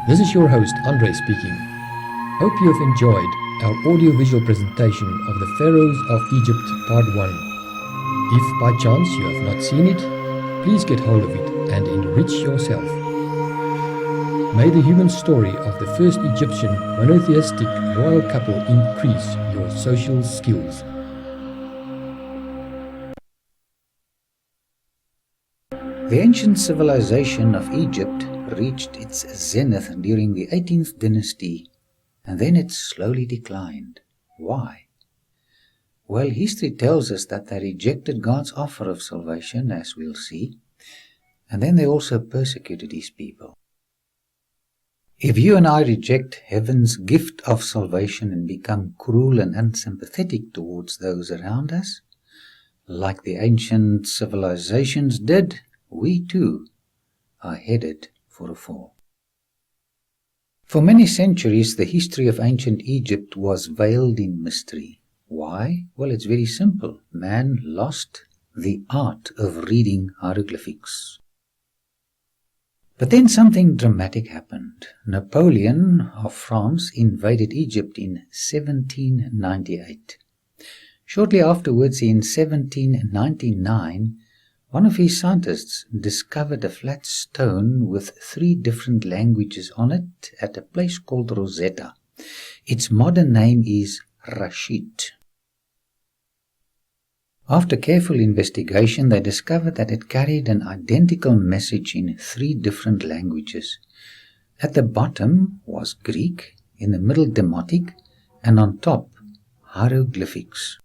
This is your host, Andre speaking. Hope you have enjoyed our audio-visual presentation of the Pharaohs of Egypt Part 1. If by chance you have not seen it, please get hold of it and enrich yourself. May the human story of the first Egyptian monotheistic royal couple increase your social skills. The ancient civilization of Egypt reached its zenith during the 18th dynasty, and then it slowly declined. Why? Well, history tells us that they rejected God's offer of salvation, as we'll see, and then they also persecuted His people. If you and I reject heaven's gift of salvation and become cruel and unsympathetic towards those around us, like the ancient civilizations did, we too are headed for a fall. For many centuries, the history of ancient Egypt was veiled in mystery. Why? Well, it's very simple. Man lost the art of reading hieroglyphics. But then something dramatic happened. Napoleon of France invaded Egypt in 1798. Shortly afterwards, in 1799, one of his scientists discovered a flat stone with 3 different languages on it at a place called Rosetta. Its modern name is Rashid. After careful investigation, they discovered that it carried an identical message in 3 different languages. At the bottom was Greek, in the middle Demotic, and on top hieroglyphics.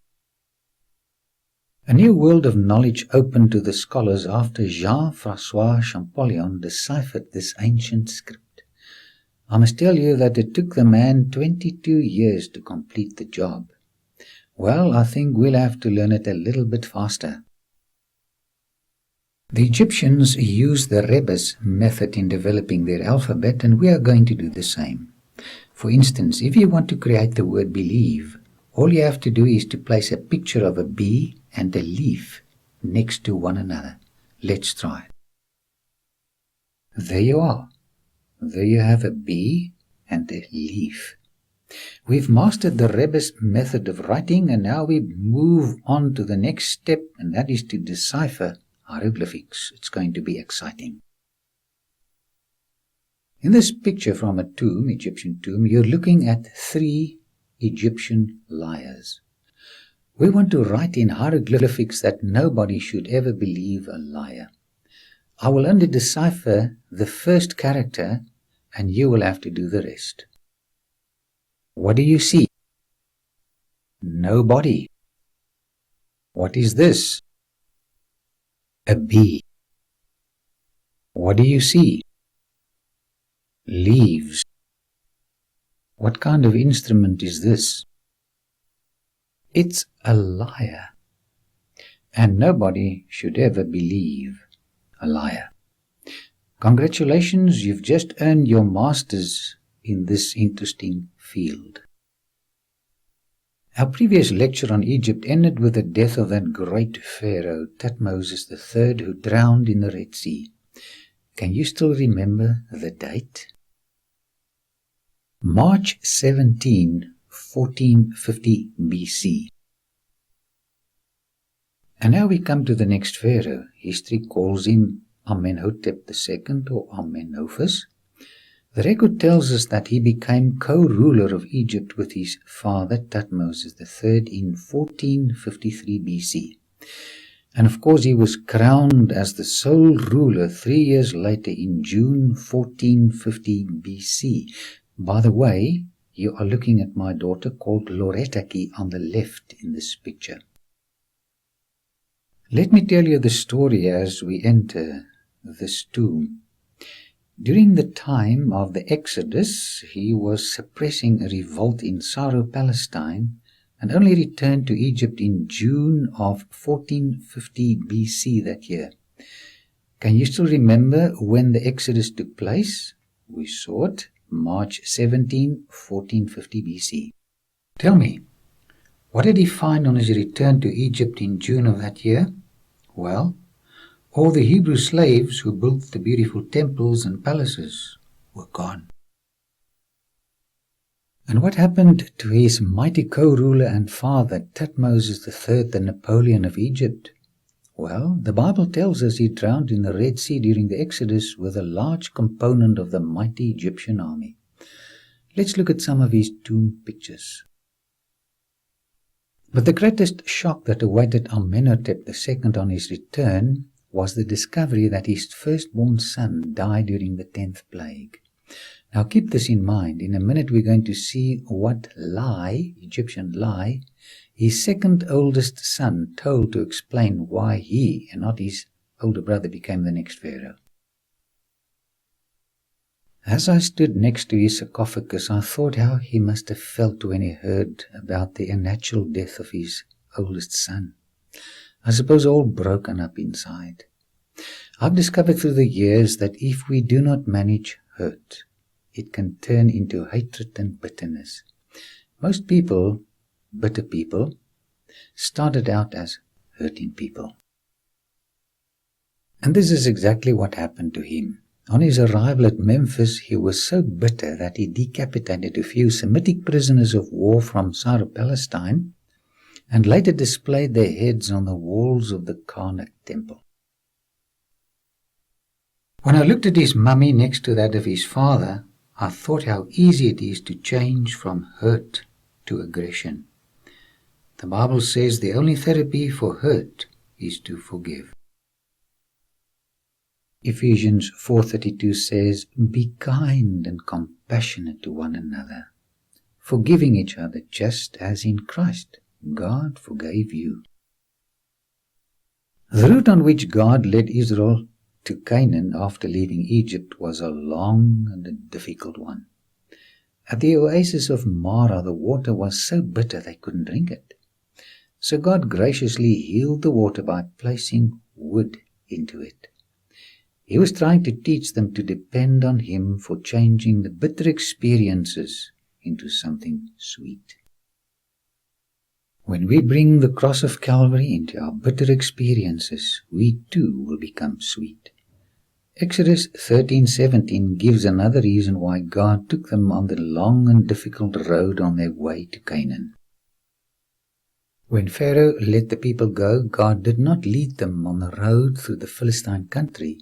A new world of knowledge opened to the scholars after Jean-François Champollion deciphered this ancient script. I must tell you that it took the man 22 years to complete the job. Well, I think we'll have to learn it a little bit faster. The Egyptians used the rebus method in developing their alphabet, and we are going to do the same. For instance, if you want to create the word believe, all you have to do is to place a picture of a bee and a leaf next to one another. Let's try. There you are. There you have a bee and a leaf. We've mastered the rebus method of writing, and now we move on to the next step, and that is to decipher hieroglyphics. It's going to be exciting. In this picture from a tomb, Egyptian tomb, you're looking at 3 Egyptian liars. We want to write in hieroglyphics that nobody should ever believe a liar. I will only decipher the first character, and you will have to do the rest. What do you see? Nobody. What is this? A bee. What do you see? Leaves. What kind of instrument is this? It's a liar. And nobody should ever believe a liar. Congratulations, you've just earned your master's in this interesting field. Our previous lecture on Egypt ended with the death of that great pharaoh, Thutmose III, who drowned in the Red Sea. Can you still remember the date? March 17, 1450 BC. And now we come to the next pharaoh. History calls him Amenhotep II or Amenophis. The record tells us that he became co-ruler of Egypt with his father Thutmose III in 1453 BC. And of course he was crowned as the sole ruler 3 years later in June 1450 BC. By the way, you are looking at my daughter called Loretaki on the left in this picture. Let me tell you the story as we enter this tomb. During the time of the Exodus, he was suppressing a revolt in Syro-Palestine and only returned to Egypt in June of 1450 BC that year. Can you still remember when the Exodus took place? We saw it, March 17, 1450 BC. Tell me, what did he find on his return to Egypt in June of that year? Well, all the Hebrew slaves who built the beautiful temples and palaces were gone. And what happened to his mighty co-ruler and father, Tutmosis III, the Napoleon of Egypt? Well, the Bible tells us he drowned in the Red Sea during the Exodus with a large component of the mighty Egyptian army. Let's look at some of his tomb pictures. But the greatest shock that awaited Amenhotep II on his return was the discovery that his firstborn son died during the 10th plague. Now keep this in mind. In a minute we're going to see what lie, Egyptian lie, his second oldest son told to explain why he and not his older brother became the next pharaoh. As I stood next to his sarcophagus, I thought how he must have felt when he heard about the unnatural death of his oldest son. I suppose all broken up inside. I've discovered through the years that if we do not manage hurt, it can turn into hatred and bitterness. Most people, bitter people, started out as hurting people. And this is exactly what happened to him. On his arrival at Memphis, he was so bitter that he decapitated a few Semitic prisoners of war from Syro-Palestine and later displayed their heads on the walls of the Karnak temple. When I looked at his mummy next to that of his father, I thought how easy it is to change from hurt to aggression. The Bible says the only therapy for hurt is to forgive. Ephesians 4:32 says, "Be kind and compassionate to one another, forgiving each other just as in Christ God forgave you." The route on which God led Israel to Canaan after leaving Egypt was a long and a difficult one. At the oasis of Marah, the water was so bitter they couldn't drink it. So God graciously healed the water by placing wood into it. He was trying to teach them to depend on Him for changing the bitter experiences into something sweet. When we bring the cross of Calvary into our bitter experiences, we too will become sweet. Exodus 13:17 gives another reason why God took them on the long and difficult road on their way to Canaan. When Pharaoh let the people go, God did not lead them on the road through the Philistine country,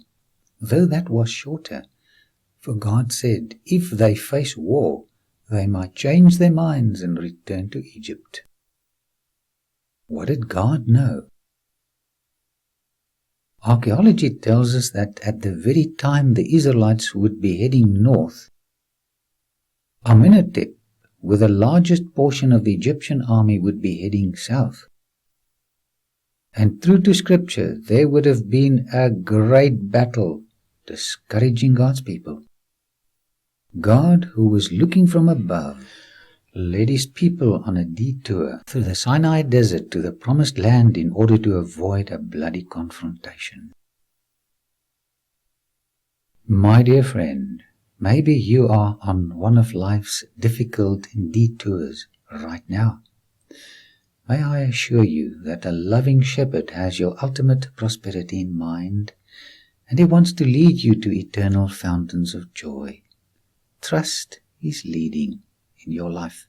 though that was shorter. For God said, if they face war, they might change their minds and return to Egypt. What did God know? Archaeology tells us that at the very time the Israelites would be heading north, Amenhotep, with the largest portion of the Egyptian army, would be heading south. And true to Scripture, there would have been a great battle, discouraging God's people. God, who was looking from above, led His people on a detour through the Sinai desert to the Promised Land in order to avoid a bloody confrontation. My dear friend, maybe you are on one of life's difficult detours right now. May I assure you that a loving shepherd has your ultimate prosperity in mind, and He wants to lead you to eternal fountains of joy. Trust His leading in your life.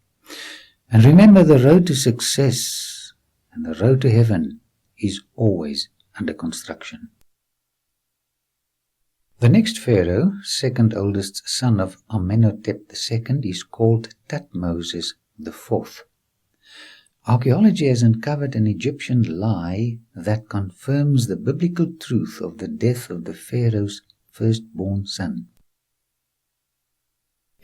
And remember, the road to success and the road to heaven is always under construction. The next pharaoh, second oldest son of Amenhotep II, is called Tutmosis IV. Archaeology has uncovered an Egyptian lie that confirms the biblical truth of the death of the pharaoh's firstborn son.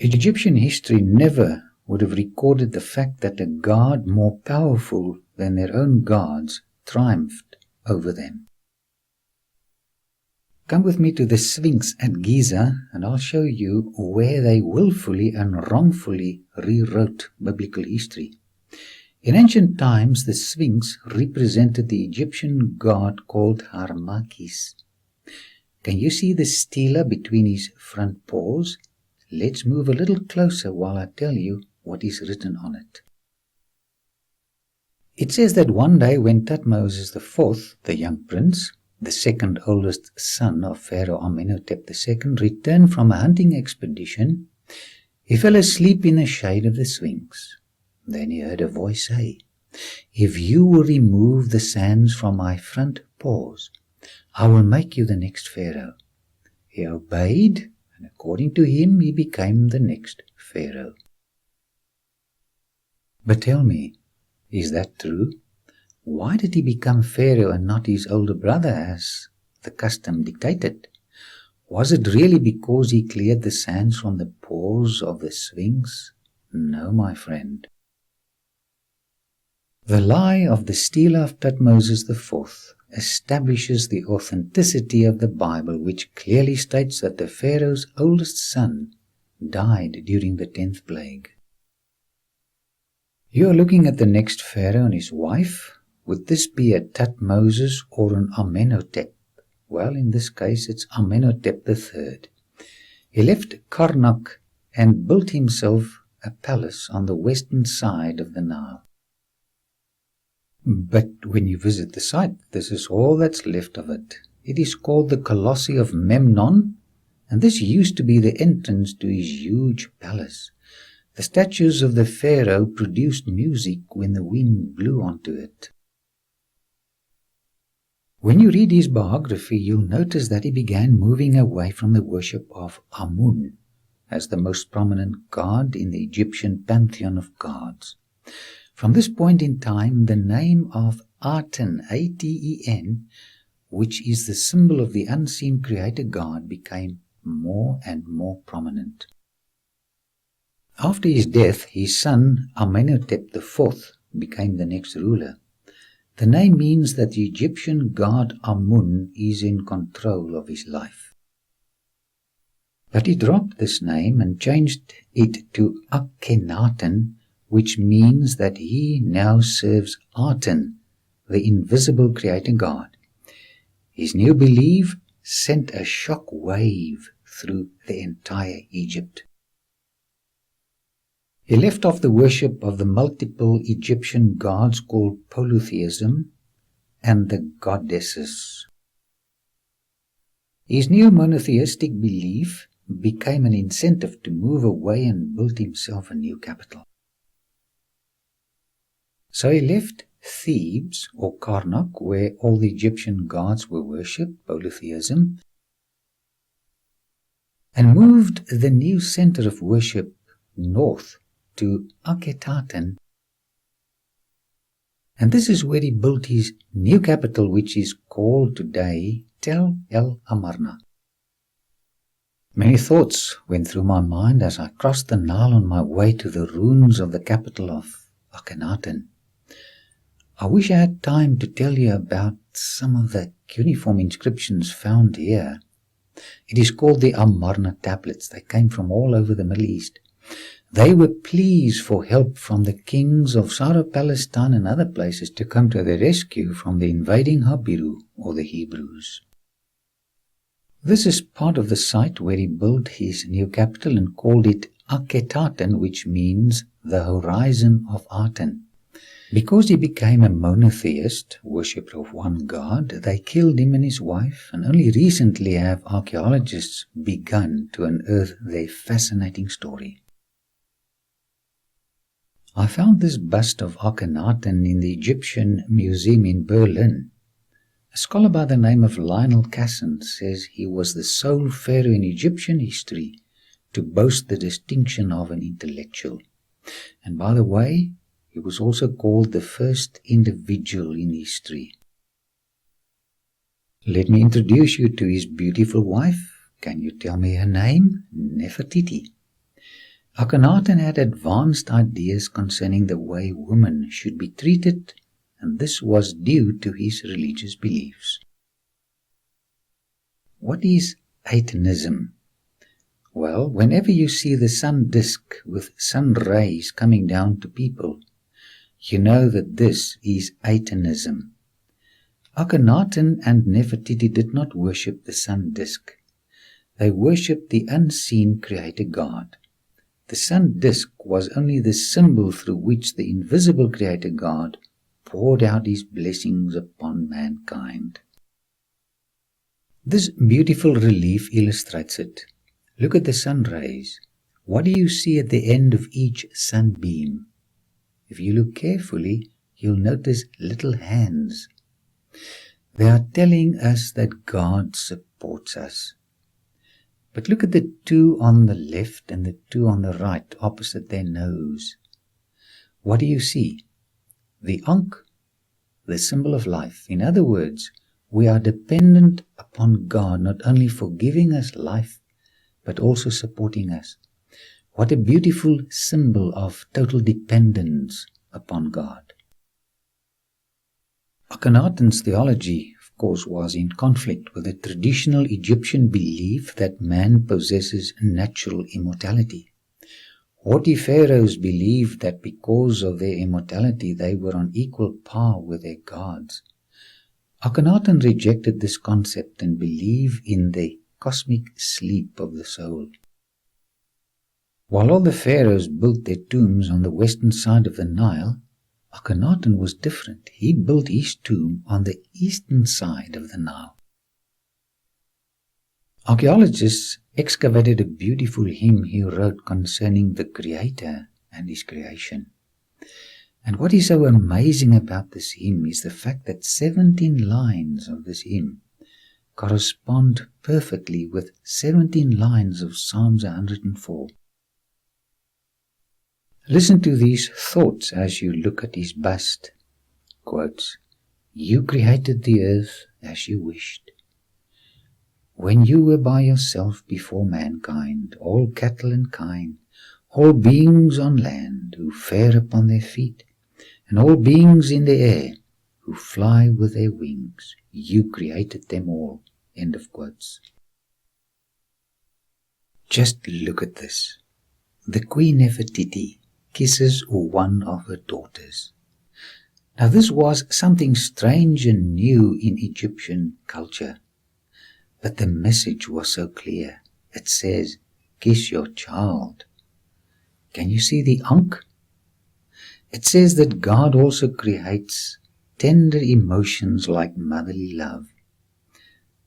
Egyptian history never would have recorded the fact that a god more powerful than their own gods triumphed over them. Come with me to the Sphinx at Giza, and I'll show you where they willfully and wrongfully rewrote biblical history. In ancient times, the Sphinx represented the Egyptian god called Harmakis. Can you see the stela between his front paws? Let's move a little closer while I tell you what is written on it. It says that one day when Tutmosis IV, the young prince, the second oldest son of Pharaoh Amenhotep II, returned from a hunting expedition, He fell asleep in the shade of the Sphinx. Then he heard a voice say, "If you will remove the sands from my front paws, I will make you the next Pharaoh." He obeyed, and according to him, he became the next Pharaoh. But tell me, is that true? Why did he become Pharaoh and not his older brother, as the custom dictated? Was it really because he cleared the sands from the paws of the Sphinx? No, my friend. The lie of the stela of Thutmose IV establishes the authenticity of the Bible, which clearly states that the Pharaoh's oldest son died during the 10th plague. You are looking at the next Pharaoh and his wife. Would this be a Thutmose or an Amenhotep? Well, in this case, it's Amenhotep III. He left Karnak and built himself a palace on the western side of the Nile. But when you visit the site, this is all that's left of it. It is called the Colossi of Memnon, and this used to be the entrance to his huge palace. The statues of the pharaoh produced music when the wind blew onto it. When you read his biography, you'll notice that he began moving away from the worship of Amun as the most prominent god in the Egyptian pantheon of gods. From this point in time, the name of Aten, A-T-E-N, which is the symbol of the unseen creator god, became more and more prominent. After his death, his son Amenhotep IV became the next ruler. The name means that the Egyptian god Amun is in control of his life. But he dropped this name and changed it to Akhenaten, which means that he now serves Aten, the invisible creator god. His new belief sent a shock wave through the entire Egypt. He left off the worship of the multiple Egyptian gods called polytheism and the goddesses. His new monotheistic belief became an incentive to move away and build himself a new capital. So he left Thebes or Karnak, where all the Egyptian gods were worshipped, polytheism, and moved the new center of worship north to Akhetaten. And this is where he built his new capital, which is called today Tel El Amarna. Many thoughts went through my mind as I crossed the Nile on my way to the ruins of the capital of Akhenaten. I wish I had time to tell you about some of the cuneiform inscriptions found here. It is called the Amarna tablets. They came from all over the Middle East. They were pleas for help from the kings of Syro-Palestine and other places to come to their rescue from the invading Habiru or the Hebrews. This is part of the site where he built his new capital and called it Akhetaten, which means the horizon of Aten. Because he became a monotheist, worshipper of one god, they killed him and his wife, and only recently have archaeologists begun to unearth their fascinating story. I found this bust of Akhenaten in the Egyptian Museum in Berlin. A scholar by the name of Lionel Casson says he was the sole pharaoh in Egyptian history to boast the distinction of an intellectual. And by the way, he was also called the first individual in history. Let me introduce you to his beautiful wife. Can you tell me her name? Nefertiti. Akhenaten had advanced ideas concerning the way women should be treated, and this was due to his religious beliefs. What is Atenism? Well, whenever you see the sun disk with sun rays coming down to people, you know that this is Atenism. Akhenaten and Nefertiti did not worship the sun disk. They worshipped the unseen creator god. The sun disk was only the symbol through which the invisible creator god poured out his blessings upon mankind. This beautiful relief illustrates it. Look at the sun rays. What do you see at the end of each sunbeam? If you look carefully, you'll notice little hands. They are telling us that God supports us. But look at the two on the left and the two on the right, opposite their nose. What do you see? The ankh, the symbol of life. In other words, we are dependent upon God, not only for giving us life, but also supporting us. What a beautiful symbol of total dependence upon God. Akhenaten's theology, of course, was in conflict with the traditional Egyptian belief that man possesses natural immortality. Haughty pharaohs believed that because of their immortality they were on equal par with their gods. Akhenaten rejected this concept and believed in the cosmic sleep of the soul. While all the pharaohs built their tombs on the western side of the Nile, Akhenaten was different. He built his tomb on the eastern side of the Nile. Archaeologists excavated a beautiful hymn he wrote concerning the Creator and His creation. And what is so amazing about this hymn is the fact that 17 lines of this hymn correspond perfectly with 17 lines of Psalms 104. Listen to these thoughts as you look at his bust. Quotes, "You created the earth as you wished. When you were by yourself before mankind, all cattle and kine, all beings on land who fare upon their feet, and all beings in the air who fly with their wings, you created them all." End of quotes. Just look at this. The Queen Nefertiti kisses one of her daughters. Now this was something strange and new in Egyptian culture. But the message was so clear. It says, kiss your child. Can you see the ankh? It says that God also creates tender emotions like motherly love.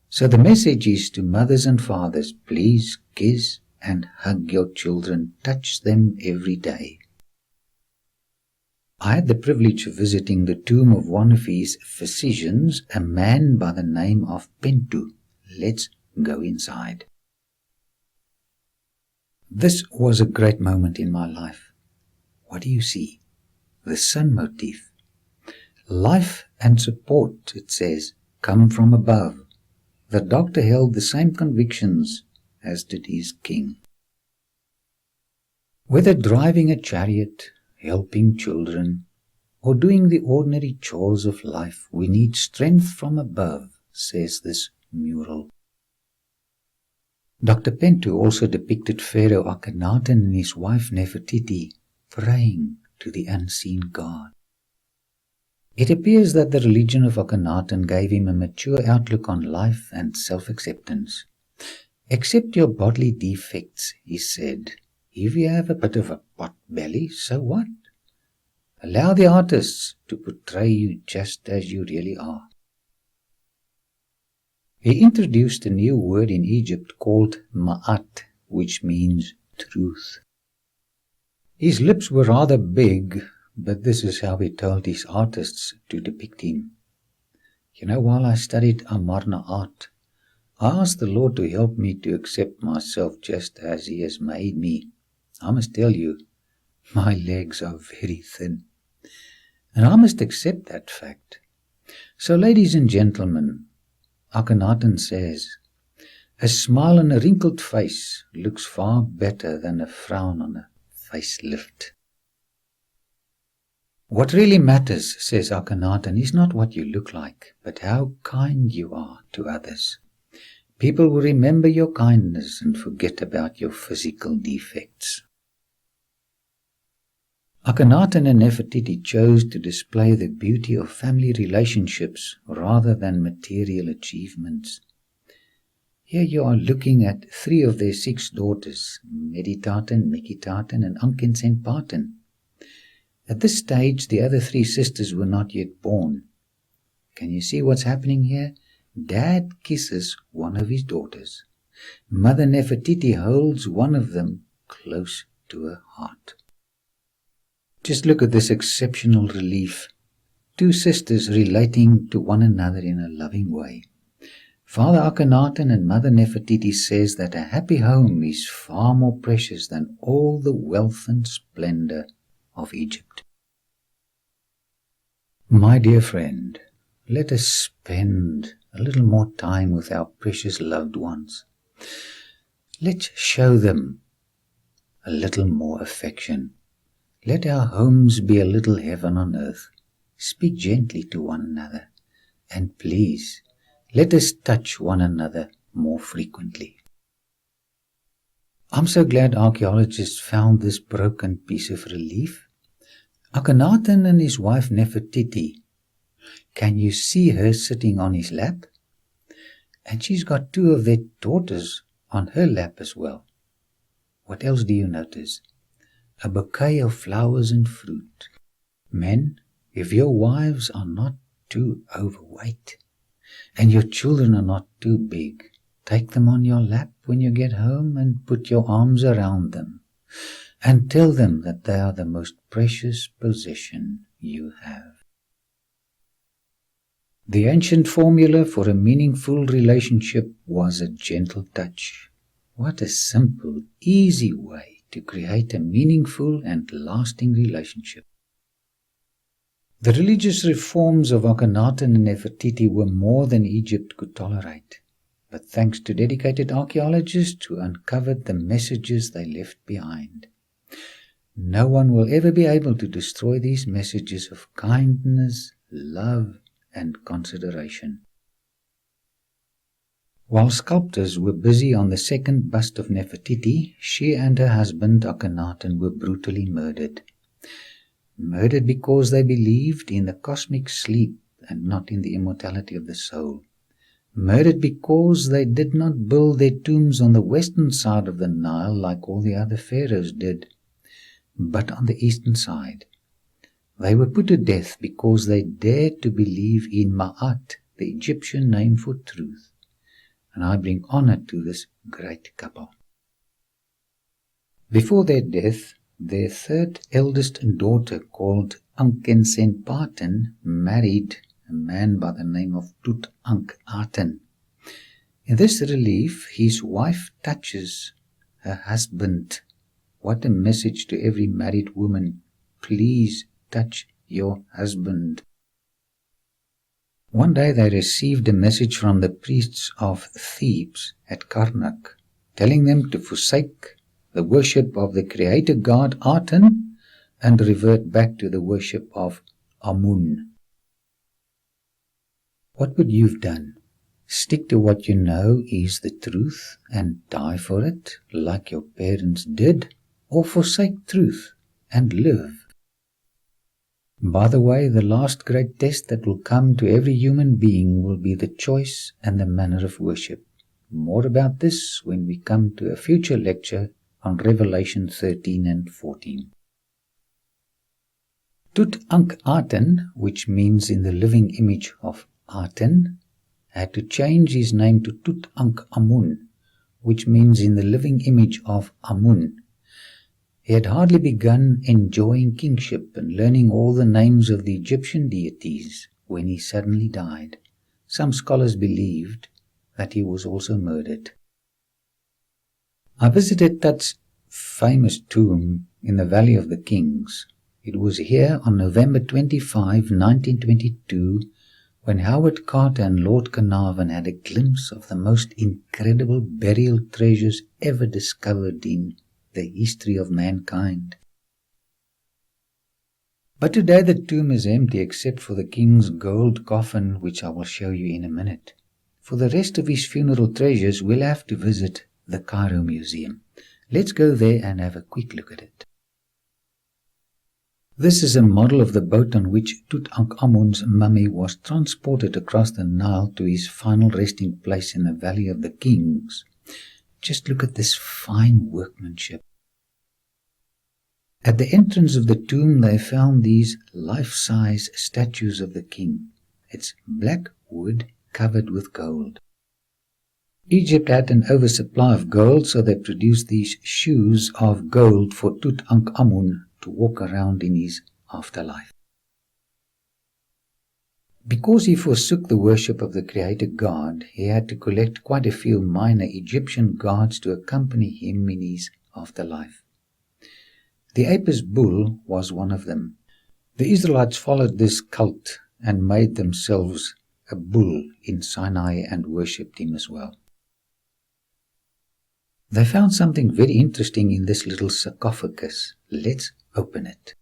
So the message is to mothers and fathers, please kiss and hug your children, touch them every day. I had the privilege of visiting the tomb of one of his physicians, a man by the name of Pentu. Let's go inside. This was a great moment in my life. What do you see? The sun motif. Life and support, it says, come from above. The doctor held the same convictions as did his king. Whether driving a chariot, helping children, or doing the ordinary chores of life, we need strength from above, says this mural. Dr. Pentu also depicted Pharaoh Akhenaten and his wife Nefertiti praying to the unseen God. It appears that the religion of Akhenaten gave him a mature outlook on life and self-acceptance. Accept your bodily defects, he said. If you have a bit of a pot belly, so what? Allow the artists to portray you just as you really are. He introduced a new word in Egypt called ma'at, which means truth. His lips were rather big, but this is how he told his artists to depict him. While I studied Amarna art, I asked the Lord to help me to accept myself just as He has made me. I must tell you, my legs are very thin. And I must accept that fact. So, ladies and gentlemen, Akhenaten says, a smile on a wrinkled face looks far better than a frown on a facelift. What really matters, says Akhenaten, is not what you look like, but how kind you are to others. People will remember your kindness and forget about your physical defects. Akhenaten and Nefertiti chose to display the beauty of family relationships rather than material achievements. Here you are looking at 3 of their 6 daughters, Meditaten, Mekitaten, and Ankensenpaten. At this stage, the other 3 sisters were not yet born. Can you see what's happening here? Dad kisses one of his daughters. Mother Nefertiti holds one of them close to her heart. Just look at this exceptional relief. Two sisters relating to one another in a loving way. Father Akhenaten and Mother Nefertiti says that a happy home is far more precious than all the wealth and splendor of Egypt. My dear friend, let us spend a little more time with our precious loved ones. Let's show them a little more affection. Let our homes be a little heaven on earth. Speak gently to one another, and please, let us touch one another more frequently. I'm so glad archaeologists found this broken piece of relief. Akhenaten and his wife Nefertiti. Can you see her sitting on his lap? And she's got two of their daughters on her lap as well. What else do you notice? A bouquet of flowers and fruit. Men, if your wives are not too overweight, and your children are not too big, take them on your lap when you get home and put your arms around them, and tell them that they are the most precious possession you have. The ancient formula for a meaningful relationship was a gentle touch. What a simple, easy way to create a meaningful and lasting relationship. The religious reforms of Akhenaten and Nefertiti were more than Egypt could tolerate, but thanks to dedicated archaeologists who uncovered the messages they left behind. No one will ever be able to destroy these messages of kindness, love, and consideration. While sculptors were busy on the second bust of Nefertiti, she and her husband Akhenaten were brutally murdered. Murdered because they believed in the cosmic sleep and not in the immortality of the soul. Murdered because they did not build their tombs on the western side of the Nile like all the other pharaohs did, but on the eastern side. They were put to death because they dared to believe in Ma'at, the Egyptian name for truth. And I bring honor to this great couple. Before their death, their third eldest daughter, called Ankhensenpaten, married a man by the name of Tutankhaten. In this relief, his wife touches her husband. What a message to every married woman. Please touch your husband. One day they received a message from the priests of Thebes at Karnak, telling them to forsake the worship of the creator god Aten and revert back to the worship of Amun. What would you have done? Stick to what you know is the truth and die for it, like your parents did, or forsake truth and live? By the way, the last great test that will come to every human being will be the choice and the manner of worship. More about this when we come to a future lecture on Revelation 13 and 14. Tutankhaten, which means in the living image of Aten, had to change his name to Tutankhamun, which means in the living image of Amun. He had hardly begun enjoying kingship and learning all the names of the Egyptian deities when he suddenly died. Some scholars believed that he was also murdered. I visited Tut's famous tomb in the Valley of the Kings. It was here on November 25, 1922, when Howard Carter and Lord Carnarvon had a glimpse of the most incredible burial treasures ever discovered in the history of mankind. But today the tomb is empty except for the king's gold coffin, which I will show you in a minute. For the rest of his funeral treasures, we'll have to visit the Cairo Museum. Let's go there and have a quick look at it. This is a model of the boat on which Tutankhamun's mummy was transported across the Nile to his final resting place in the Valley of the Kings. Just look at this fine workmanship. At the entrance of the tomb they found these life-size statues of the king. It's black wood covered with gold. Egypt had an oversupply of gold, so they produced these shoes of gold for Tutankhamun to walk around in his afterlife. Because he forsook the worship of the Creator God, he had to collect quite a few minor Egyptian gods to accompany him in his afterlife. The Apis bull was one of them. The Israelites followed this cult and made themselves a bull in Sinai and worshipped him as well. They found something very interesting in this little sarcophagus. Let's open it.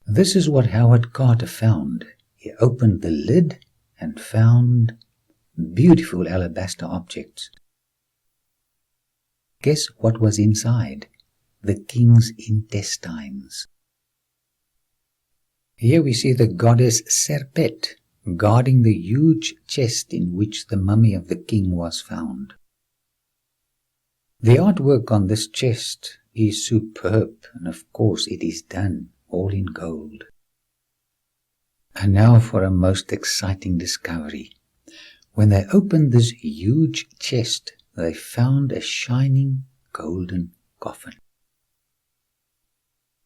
This is what Howard Carter found. He opened the lid and found beautiful alabaster objects. Guess what was inside? The king's intestines. Here we see the goddess Serpet guarding the huge chest in which the mummy of the king was found. The artwork on this chest is superb, and of course it is done all in gold. And now for a most exciting discovery. When they opened this huge chest, they found a shining golden coffin.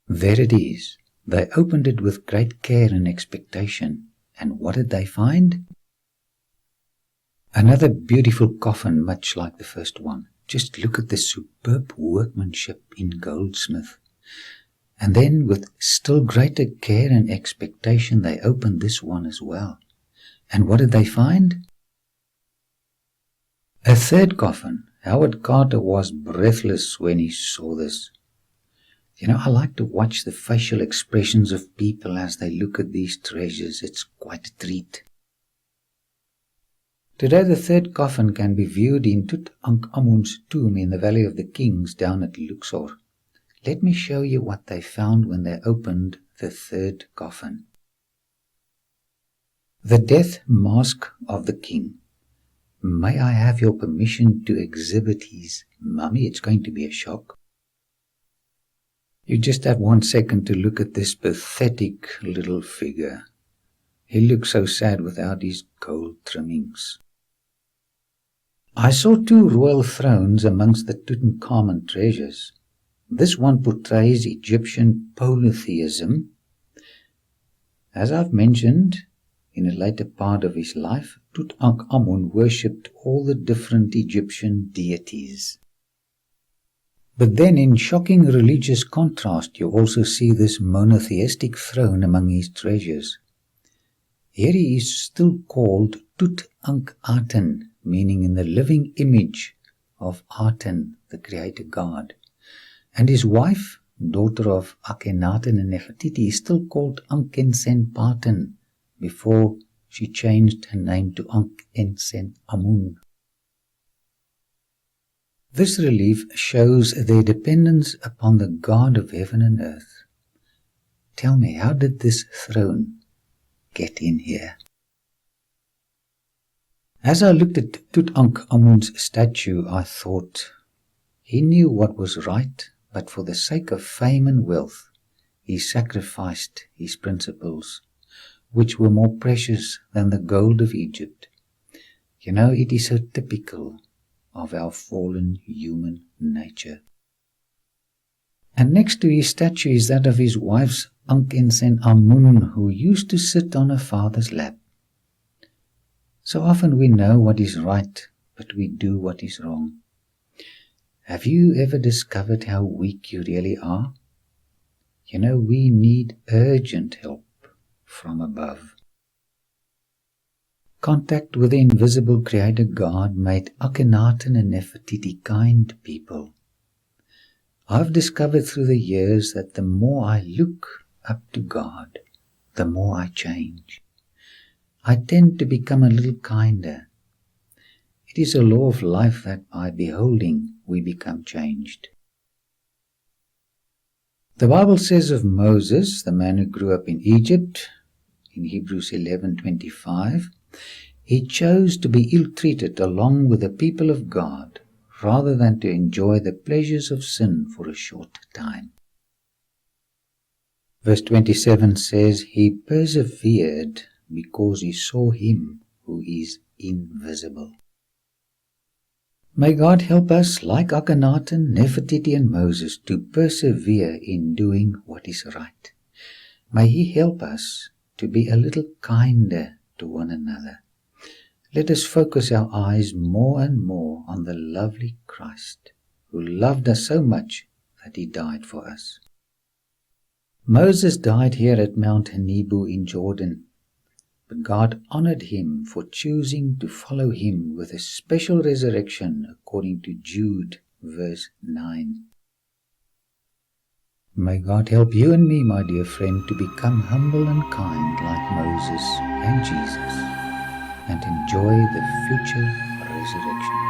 There it is. They opened it with great care and expectation. And what did they find? Another beautiful coffin, much like the first one. Just look at the superb workmanship in goldsmith. And then, with still greater care and expectation, they opened this one as well. And what did they find? A third coffin. Howard Carter was breathless when he saw this. You know, I like to watch the facial expressions of people as they look at these treasures. It's quite a treat. Today the third coffin can be viewed in Tutankhamun's tomb in the Valley of the Kings down at Luxor. Let me show you what they found when they opened the third coffin. The death mask of the king. May I have your permission to exhibit his mummy? It's going to be a shock. You just have 1 second to look at this pathetic little figure. He looks so sad without his gold trimmings. I saw 2 royal thrones amongst the Tutankhamun treasures. This one portrays Egyptian polytheism. As I've mentioned, in a later part of his life, Tutankhamun worshipped all the different Egyptian deities. But then in shocking religious contrast, you also see this monotheistic throne among his treasures. Here he is still called Tutankhaten, meaning in the living image of Aten, the creator god. And his wife, daughter of Akhenaten and Nefertiti, is still called Ankhensenpaten before she changed her name to Ankhensenamun. This relief shows their dependence upon the God of heaven and earth. Tell me, how did this throne get in here? As I looked at Tutankhamun's statue, I thought, he knew what was right, but for the sake of fame and wealth, he sacrificed his principles, which were more precious than the gold of Egypt. You know, it is so typical of our fallen human nature. And next to his statue is that of his wife's Ankhensenamun, who used to sit on her father's lap. So often we know what is right, but we do what is wrong. Have you ever discovered how weak you really are? You know, we need urgent help from above. Contact with the invisible Creator God made Akhenaten and Nefertiti kind people. I've discovered through the years that the more I look up to God, the more I change. I tend to become a little kinder. It is a law of life that by beholding we become changed. The Bible says of Moses, the man who grew up in Egypt, in Hebrews 11:25, he chose to be ill-treated along with the people of God rather than to enjoy the pleasures of sin for a short time. Verse 27 says, he persevered because he saw him who is invisible. May God help us, like Akhenaten, Nefertiti and Moses, to persevere in doing what is right. May He help us to be a little kinder to one another. Let us focus our eyes more and more on the lovely Christ, who loved us so much that He died for us. Moses died here at Mount Nebo in Jordan, but God honored him for choosing to follow Him with a special resurrection according to Jude verse 9. May God help you and me, my dear friend, to become humble and kind like Moses and Jesus, and enjoy the future resurrection.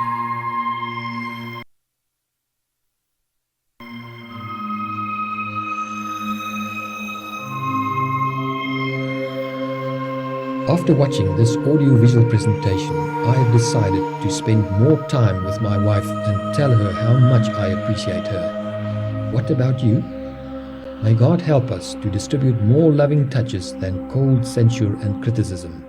After watching this audio-visual presentation, I have decided to spend more time with my wife and tell her how much I appreciate her. What about you? May God help us to distribute more loving touches than cold censure and criticism.